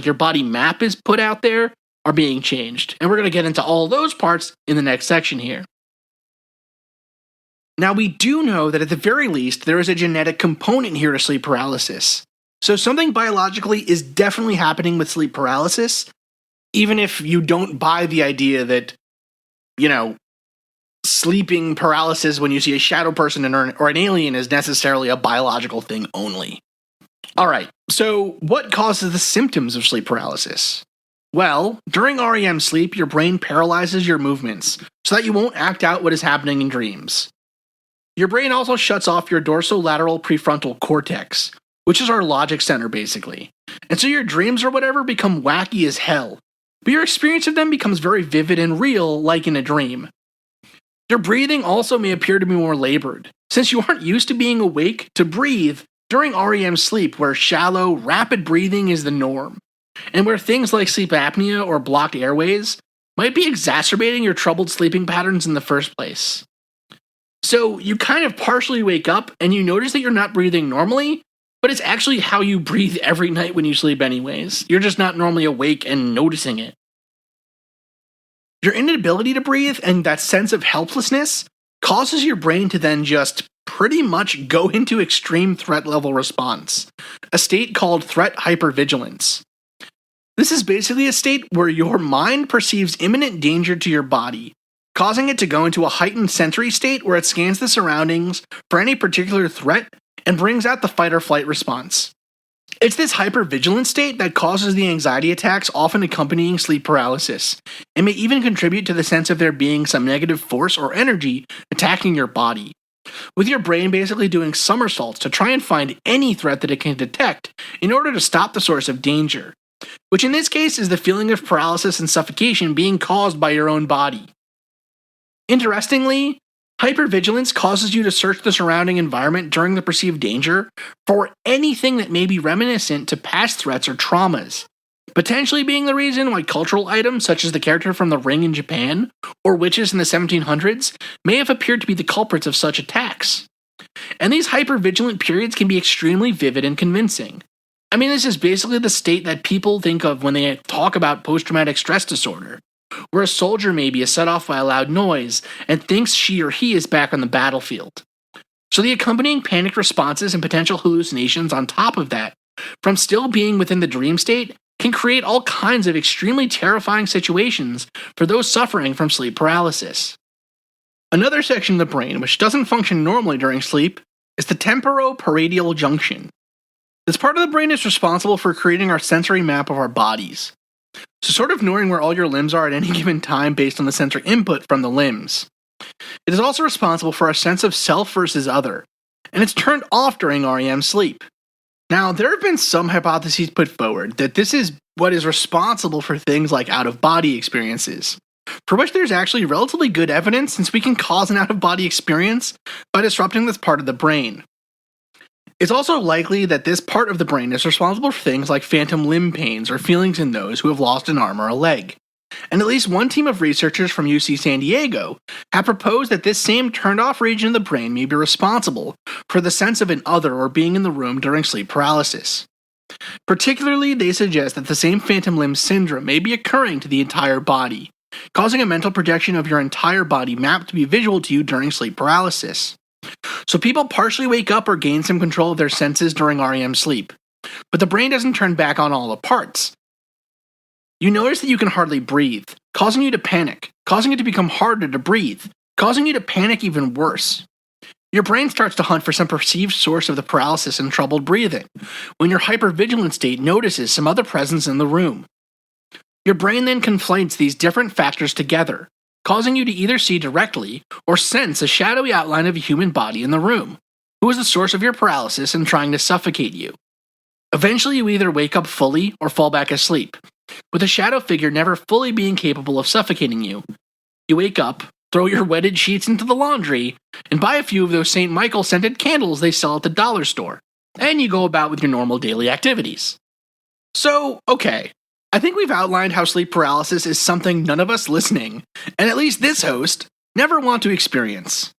your body map is put out there, are being changed. And we're going to get into all those parts in the next section here. Now, we do know that at the very least, there is a genetic component here to sleep paralysis. So something biologically is definitely happening with sleep paralysis, even if you don't buy the idea that, sleeping paralysis when you see a shadow person or an alien is necessarily a biological thing only. Alright, so what causes the symptoms of sleep paralysis? Well, during REM sleep, your brain paralyzes your movements so that you won't act out what is happening in dreams. Your brain also shuts off your dorsolateral prefrontal cortex, which is our logic center basically. And so your dreams or whatever become wacky as hell, but your experience of them becomes very vivid and real, like in a dream. Your breathing also may appear to be more labored, since you aren't used to being awake to breathe during REM sleep, where shallow, rapid breathing is the norm, and where things like sleep apnea or blocked airways might be exacerbating your troubled sleeping patterns in the first place. So you kind of partially wake up and you notice that you're not breathing normally, but it's actually how you breathe every night when you sleep anyways. You're just not normally awake and noticing it. Your inability to breathe and that sense of helplessness causes your brain to then just pretty much go into extreme threat level response, a state called threat hypervigilance. This is basically a state where your mind perceives imminent danger to your body, causing it to go into a heightened sensory state where it scans the surroundings for any particular threat and brings out the fight or flight response. It's this hypervigilant state that causes the anxiety attacks often accompanying sleep paralysis, and may even contribute to the sense of there being some negative force or energy attacking your body, with your brain basically doing somersaults to try and find any threat that it can detect in order to stop the source of danger, which in this case is the feeling of paralysis and suffocation being caused by your own body. Interestingly, hypervigilance causes you to search the surrounding environment during the perceived danger for anything that may be reminiscent to past threats or traumas, potentially being the reason why cultural items such as the character from The Ring in Japan or witches in the 1700s may have appeared to be the culprits of such attacks. And these hypervigilant periods can be extremely vivid and convincing. I mean, this is basically the state that people think of when they talk about post-traumatic stress disorder, where a soldier maybe is set off by a loud noise and thinks she or he is back on the battlefield. So the accompanying panicked responses and potential hallucinations on top of that, from still being within the dream state, can create all kinds of extremely terrifying situations for those suffering from sleep paralysis. Another section of the brain which doesn't function normally during sleep is the temporoparietal junction. This part of the brain is responsible for creating our sensory map of our bodies. So sort of knowing where all your limbs are at any given time based on the sensory input from the limbs. It is also responsible for our sense of self versus other, and it's turned off during REM sleep. Now, there have been some hypotheses put forward that this is what is responsible for things like out-of-body experiences, for which there's actually relatively good evidence since we can cause an out-of-body experience by disrupting this part of the brain. It's also likely that this part of the brain is responsible for things like phantom limb pains or feelings in those who have lost an arm or a leg. And at least one team of researchers from UC San Diego have proposed that this same turned-off region of the brain may be responsible for the sense of an other or being in the room during sleep paralysis. Particularly, they suggest that the same phantom limb syndrome may be occurring to the entire body, causing a mental projection of your entire body mapped to be visual to you during sleep paralysis. So people partially wake up or gain some control of their senses during REM sleep, but the brain doesn't turn back on all the parts. You notice that you can hardly breathe, causing you to panic, causing it to become harder to breathe, causing you to panic even worse. Your brain starts to hunt for some perceived source of the paralysis and troubled breathing, when your hypervigilant state notices some other presence in the room. Your brain then conflates these different factors together, causing you to either see directly or sense a shadowy outline of a human body in the room, who is the source of your paralysis and trying to suffocate you. Eventually, you either wake up fully or fall back asleep, with a shadow figure never fully being capable of suffocating you. You wake up, throw your wetted sheets into the laundry, and buy a few of those St. Michael scented candles they sell at the dollar store, and you go about with your normal daily activities. So, okay, I think we've outlined how sleep paralysis is something none of us listening, and at least this host, never want to experience.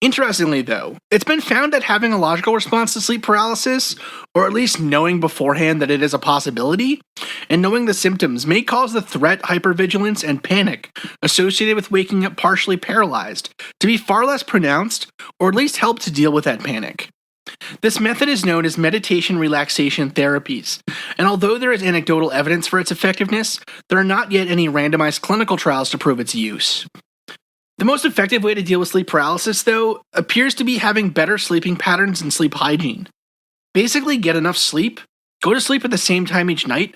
Interestingly though, it's been found that having a logical response to sleep paralysis, or at least knowing beforehand that it is a possibility, and knowing the symptoms may cause the threat, hypervigilance, and panic associated with waking up partially paralyzed to be far less pronounced, or at least help to deal with that panic. This method is known as meditation relaxation therapies, and although there is anecdotal evidence for its effectiveness, there are not yet any randomized clinical trials to prove its use. The most effective way to deal with sleep paralysis, though, appears to be having better sleeping patterns and sleep hygiene. Basically, get enough sleep, go to sleep at the same time each night,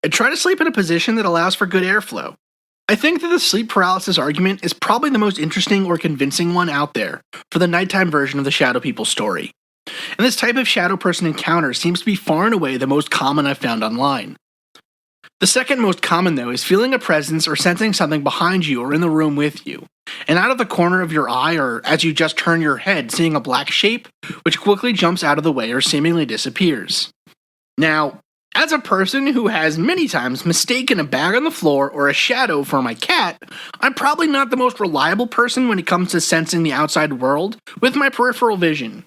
and try to sleep in a position that allows for good airflow. I think that the sleep paralysis argument is probably the most interesting or convincing one out there for the nighttime version of the Shadow People story. And this type of shadow person encounter seems to be far and away the most common I've found online. The second most common, though, is feeling a presence or sensing something behind you or in the room with you, and out of the corner of your eye or as you just turn your head, seeing a black shape, which quickly jumps out of the way or seemingly disappears. Now, as a person who has many times mistaken a bag on the floor or a shadow for my cat, I'm probably not the most reliable person when it comes to sensing the outside world with my peripheral vision.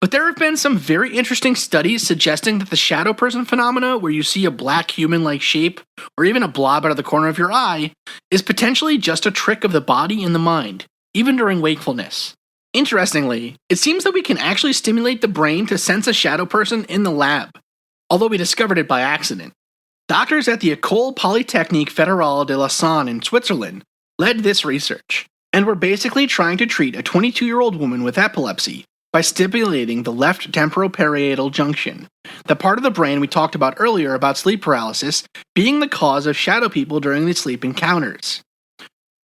But there have been some very interesting studies suggesting that the shadow person phenomena, where you see a black human-like shape, or even a blob out of the corner of your eye, is potentially just a trick of the body and the mind, even during wakefulness. Interestingly, it seems that we can actually stimulate the brain to sense a shadow person in the lab, although we discovered it by accident. Doctors at the École Polytechnique Fédérale de Lausanne in Switzerland led this research, and were basically trying to treat a 22-year-old woman with epilepsy by stimulating the left temporoparietal junction, the part of the brain we talked about earlier about sleep paralysis being the cause of shadow people during these sleep encounters.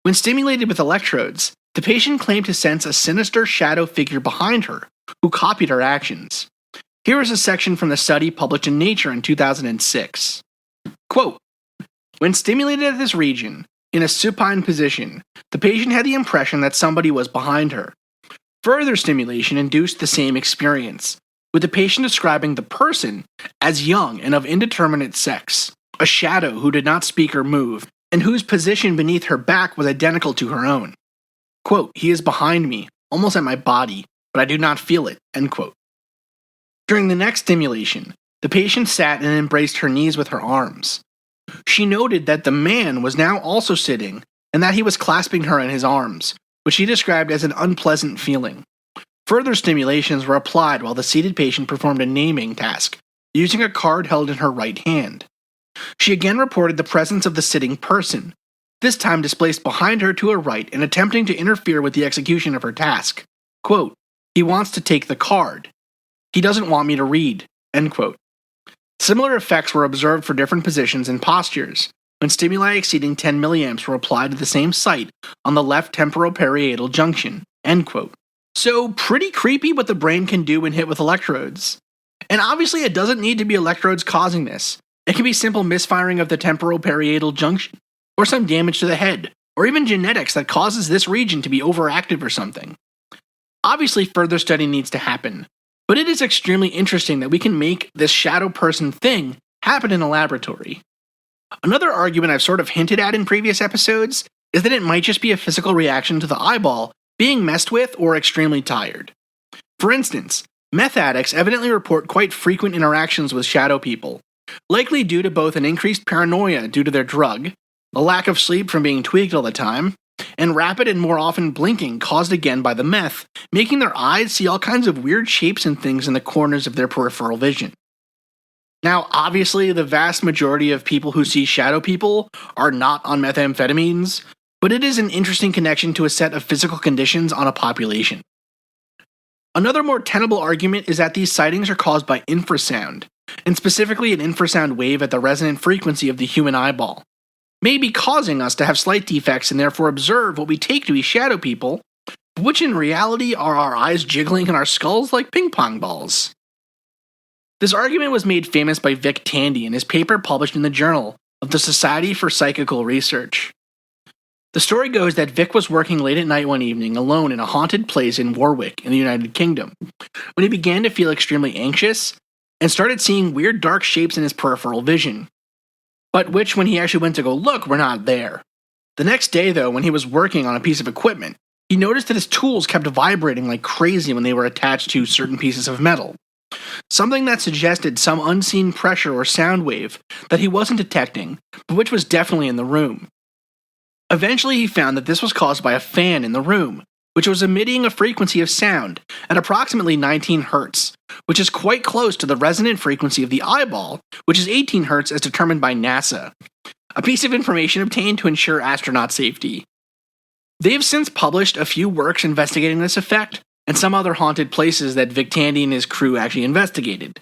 When stimulated with electrodes, the patient claimed to sense a sinister shadow figure behind her, who copied her actions. Here is a section from the study published in Nature in 2006. Quote, when stimulated at this region, in a supine position, the patient had the impression that somebody was behind her. Further stimulation induced the same experience, with the patient describing the person as young and of indeterminate sex, a shadow who did not speak or move, and whose position beneath her back was identical to her own. Quote, he is behind me, almost at my body, but I do not feel it, end quote. During the next stimulation, the patient sat and embraced her knees with her arms. She noted that the man was now also sitting, and that he was clasping her in his arms, which she described as an unpleasant feeling. Further stimulations were applied while the seated patient performed a naming task, using a card held in her right hand. She again reported the presence of the sitting person, this time displaced behind her to her right and attempting to interfere with the execution of her task. Quote, he wants to take the card. He doesn't want me to read, end quote. Similar effects were observed for different positions and postures, when stimuli exceeding 10 milliamps were applied to the same site on the left temporoparietal junction, end quote. So pretty creepy what the brain can do when hit with electrodes. And obviously it doesn't need to be electrodes causing this. It can be simple misfiring of the temporoparietal junction, or some damage to the head, or even genetics that causes this region to be overactive or something. Obviously further study needs to happen, but it is extremely interesting that we can make this shadow person thing happen in a laboratory. Another argument I've sort of hinted at in previous episodes is that it might just be a physical reaction to the eyeball being messed with or extremely tired. For instance, meth addicts evidently report quite frequent interactions with shadow people, likely due to both an increased paranoia due to their drug, the lack of sleep from being tweaked all the time, and rapid and more often blinking caused again by the meth, making their eyes see all kinds of weird shapes and things in the corners of their peripheral vision. Now, obviously, the vast majority of people who see shadow people are not on methamphetamines, but it is an interesting connection to a set of physical conditions on a population. Another more tenable argument is that these sightings are caused by infrasound, and specifically an infrasound wave at the resonant frequency of the human eyeball, maybe causing us to have slight defects and therefore observe what we take to be shadow people, which in reality are our eyes jiggling in our skulls like ping pong balls. This argument was made famous by Vic Tandy in his paper published in the Journal of the Society for Psychical Research. The story goes that Vic was working late at night one evening alone in a haunted place in Warwick in the United Kingdom, when he began to feel extremely anxious and started seeing weird dark shapes in his peripheral vision, but which, when he actually went to go look, were not there. The next day, though, when he was working on a piece of equipment, he noticed that his tools kept vibrating like crazy when they were attached to certain pieces of metal, something that suggested some unseen pressure or sound wave that he wasn't detecting, but which was definitely in the room. Eventually, he found that this was caused by a fan in the room, which was emitting a frequency of sound at approximately 19 Hz, which is quite close to the resonant frequency of the eyeball, which is 18 Hz as determined by NASA, a piece of information obtained to ensure astronaut safety. They have since published a few works investigating this effect, and some other haunted places that Vic Tandy and his crew actually investigated,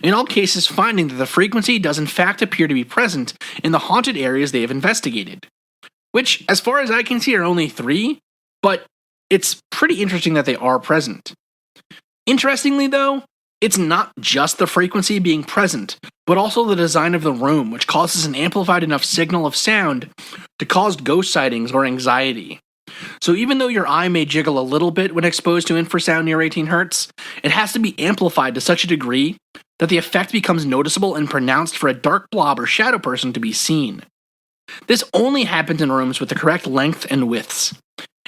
in all cases finding that the frequency does in fact appear to be present in the haunted areas they have investigated, which, as far as I can see, are only 3, but it's pretty interesting that they are present. Interestingly, though, it's not just the frequency being present, but also the design of the room, which causes an amplified enough signal of sound to cause ghost sightings or anxiety. So even though your eye may jiggle a little bit when exposed to infrasound near 18 Hz, it has to be amplified to such a degree that the effect becomes noticeable and pronounced for a dark blob or shadow person to be seen. This only happens in rooms with the correct length and widths.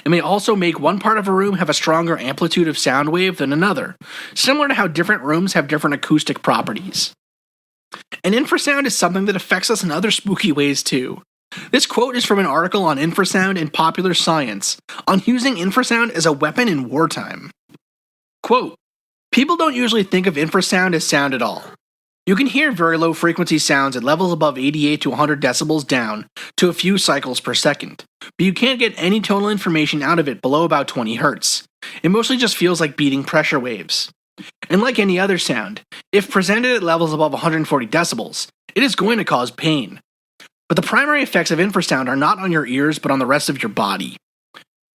It may also make one part of a room have a stronger amplitude of sound wave than another, similar to how different rooms have different acoustic properties. And infrasound is something that affects us in other spooky ways too. This quote is from an article on infrasound in Popular Science on using infrasound as a weapon in wartime. Quote, people don't usually think of infrasound as sound at all. You can hear very low frequency sounds at levels above 88 to 100 decibels down to a few cycles per second, but you can't get any tonal information out of it below about 20 Hz. it mostly just feels like beating pressure waves. And like any other sound, if presented at levels above 140 decibels, it is going to cause pain. But the primary effects of infrasound are not on your ears, but on the rest of your body.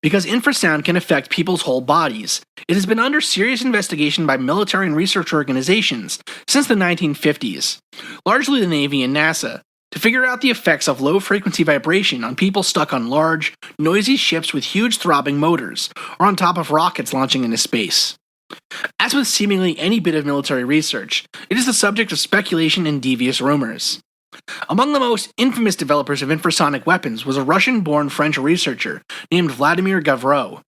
Because infrasound can affect people's whole bodies, it has been under serious investigation by military and research organizations since the 1950s, largely the Navy and NASA, to figure out the effects of low-frequency vibration on people stuck on large, noisy ships with huge throbbing motors, or on top of rockets launching into space. As with seemingly any bit of military research, it is the subject of speculation and devious rumors. Among the most infamous developers of infrasonic weapons was a Russian-born French researcher named Vladimir Gavreau.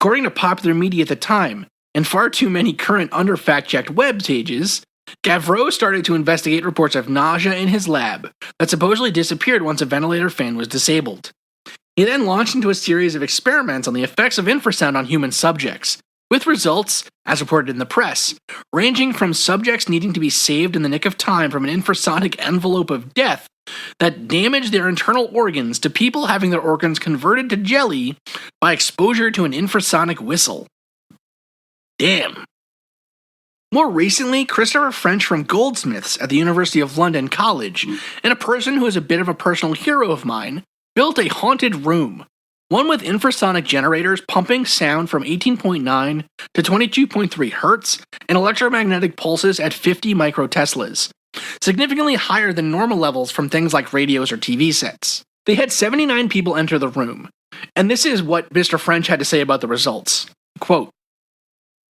According to popular media at the time, and far too many current under-fact-checked web pages, Gavreau started to investigate reports of nausea in his lab that supposedly disappeared once a ventilator fan was disabled. He then launched into a series of experiments on the effects of infrasound on human subjects, with results, as reported in the press, ranging from subjects needing to be saved in the nick of time from an infrasonic envelope of death that damaged their internal organs to people having their organs converted to jelly by exposure to an infrasonic whistle. Damn. More recently, Christopher French from Goldsmiths at the University of London College, and a person who is a bit of a personal hero of mine, built a haunted room. One with infrasonic generators pumping sound from 18.9 to 22.3 hertz and electromagnetic pulses at 50 microteslas, significantly higher than normal levels from things like radios or TV sets. They had 79 people enter the room, and this is what Mr. French had to say about the results. Quote,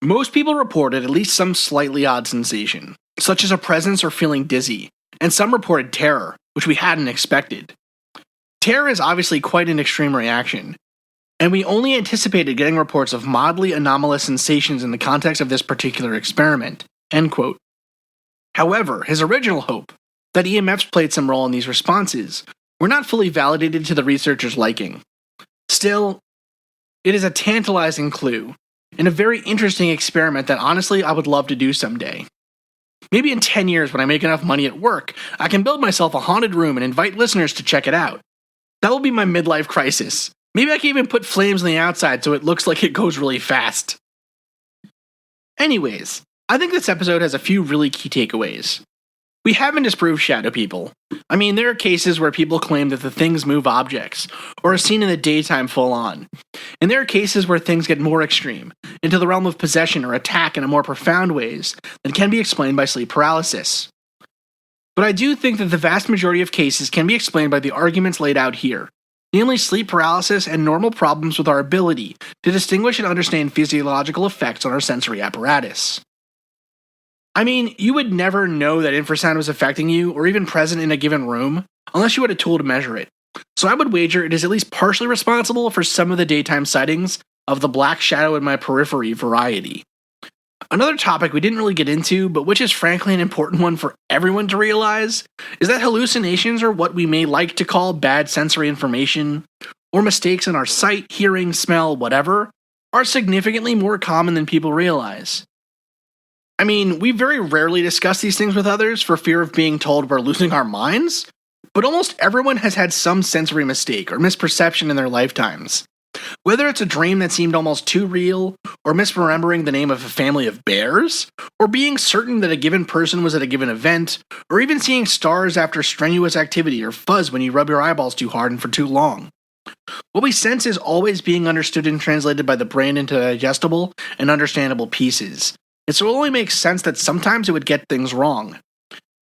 "Most people reported at least some slightly odd sensation, such as a presence or feeling dizzy, and some reported terror, which we hadn't expected. Terror is obviously quite an extreme reaction, and we only anticipated getting reports of mildly anomalous sensations in the context of this particular experiment." End quote. However, his original hope, that EMFs played some role in these responses, were not fully validated to the researchers' liking. Still, it is a tantalizing clue, and a very interesting experiment that honestly I would love to do someday. Maybe in 10 years when I make enough money at work, I can build myself a haunted room and invite listeners to check it out. That will be my midlife crisis. Maybe I can even put flames on the outside so it looks like it goes really fast. Anyways, I think this episode has a few really key takeaways. We haven't disproved shadow people. I mean, there are cases where people claim that the things move objects, or are seen in the daytime full on. And there are cases where things get more extreme, into the realm of possession or attack in a more profound ways that can be explained by sleep paralysis. But I do think that the vast majority of cases can be explained by the arguments laid out here, namely sleep paralysis and normal problems with our ability to distinguish and understand physiological effects on our sensory apparatus. I mean, you would never know that infrasound was affecting you or even present in a given room unless you had a tool to measure it. So I would wager it is at least partially responsible for some of the daytime sightings of the black shadow in my periphery variety. Another topic we didn't really get into, but which is frankly an important one for everyone to realize, is that hallucinations, or what we may like to call bad sensory information, or mistakes in our sight, hearing, smell, whatever, are significantly more common than people realize. I mean, we very rarely discuss these things with others for fear of being told we're losing our minds, but almost everyone has had some sensory mistake or misperception in their lifetimes. Whether it's a dream that seemed almost too real, or misremembering the name of a family of bears, or being certain that a given person was at a given event, or even seeing stars after strenuous activity or fuzz when you rub your eyeballs too hard and for too long. What we sense is always being understood and translated by the brain into digestible and understandable pieces. And so it only makes sense that sometimes it would get things wrong.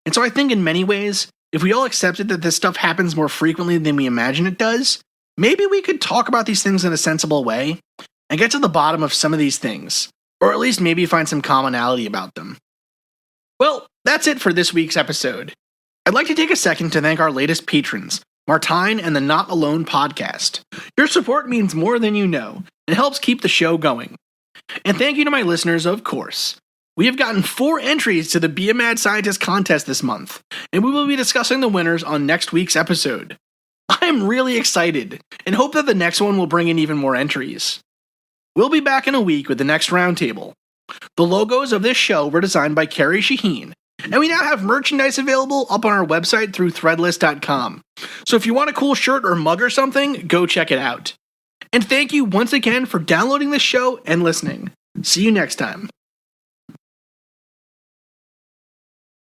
And so I think in many ways, if we all accepted that this stuff happens more frequently than we imagine it does, maybe we could talk about these things in a sensible way and get to the bottom of some of these things, or at least maybe find some commonality about them. Well, that's it for this week's episode. I'd like to take a second to thank our latest patrons, Martine and the Not Alone podcast. Your support means more than you know, and helps keep the show going. And thank you to my listeners, of course. We have gotten 4 entries to the Be a Mad Scientist contest this month, and we will be discussing the winners on next week's episode. I'm really excited, and hope that the next one will bring in even more entries. We'll be back in a week with the next roundtable. The logos of this show were designed by Carrie Shaheen, and we now have merchandise available up on our website through threadless.com. So if you want a cool shirt or mug or something, go check it out. And thank you once again for downloading this show and listening. See you next time.